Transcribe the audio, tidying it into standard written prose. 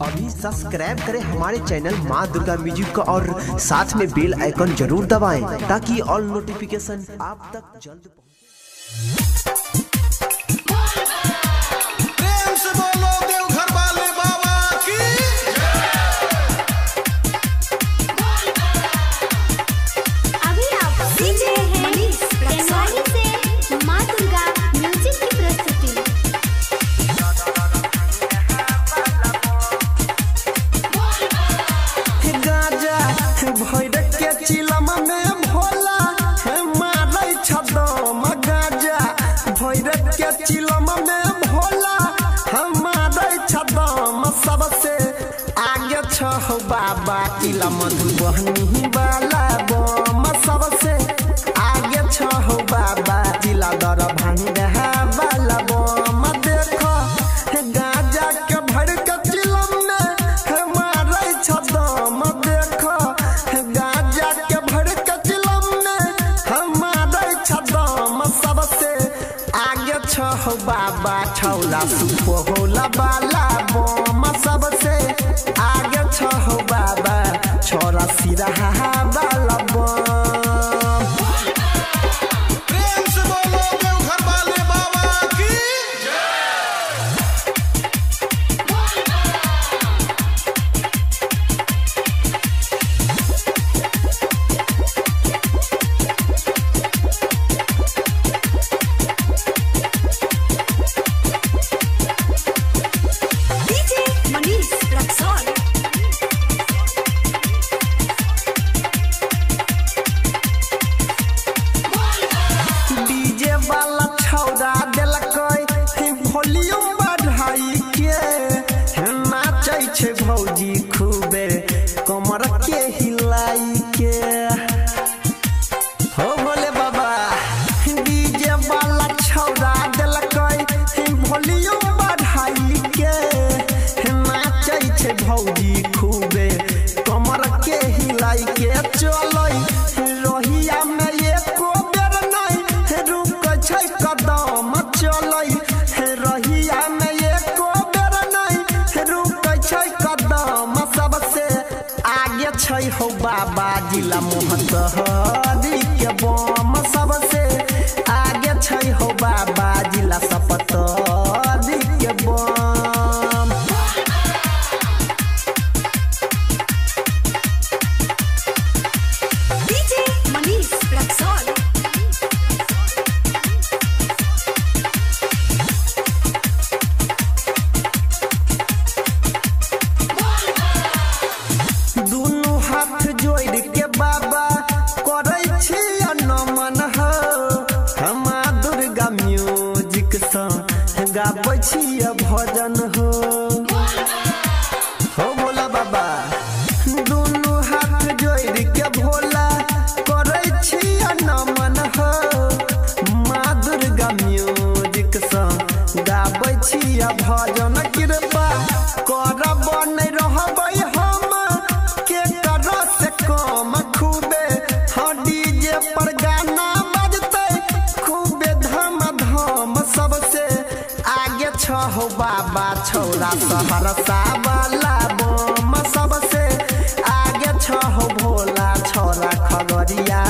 अभी सब्सक्राइब करें हमारे चैनल माँ दुर्गा म्यूजिक का और साथ में बेल आइकन जरूर दबाएं ताकि ऑल नोटिफिकेशन आप तक जल्द पहुंचे। प्रेम से बोलो देवघर वाले बाबा की। अभी आप सुन रहे हैं टेनवानी से माँ दुर्गा म्यूजिक की प्रस्तुति। गाजा भैर के चिलम में भोला मारै छदम गाजा भैर के चिलम में भोला मारै छदम सबसे आगे छह बाबा चिला मधुबनी वाला बम सबसे आगे छह बाबा चिला दरभंगा वाला बम देखो गाजा के भर के चिलम में मारै छदम देखो गाजा के भर के चिलम में मारै छदम सबसे आगे छह बाबा छौला सुपौला वाला बम सबसे आगे छह बाबा छोरा सिरहा वाला बम। प्रेम से बोलो देवघर वाले बाबा की। डीजे मनीष रक्सौल। डीजे वाला छौड़ा देलकै वॉल्यूम बढ़ाई के नाचै छै भौजी खूबे कमर के हिलाई के हो भोले बाबा। डीजे वाला छौड़ा देलकै वॉल्यूम बढ़ाई के नाचै छै भौजी खूबे कमर के हिलाई के चलै रोहिया में एको बेर नहीं रुक छै कदम चलै रहिया में एको बेर नहीं रुक छै कदम सबसे आगे छै हो बाबा जिला मोहतहरी के बम सबसे आगे छै हो बाबा जिला सपतरी के बम। डीजे मनीष रक्सौल। दुनू हाथ जोड़ के बाबा करै छी नमन हो हमा दुर्गा म्यूजिक सँ गाबै छी भजन हो भोला बाबा। दुनू हाथ जोड़ के भोला करै छी नमन हो माँ दुर्गा म्यूजिक सँ गाबै छी भजन कृपा करब नहि रहबै हम के कर से कम खूबे डीजे पर गाना बजतै खूबे धम धम सबसे आगे छह बाबा छौरा सहरसा वाला बम सबसे आगे छह भोला छौरा खगड़िया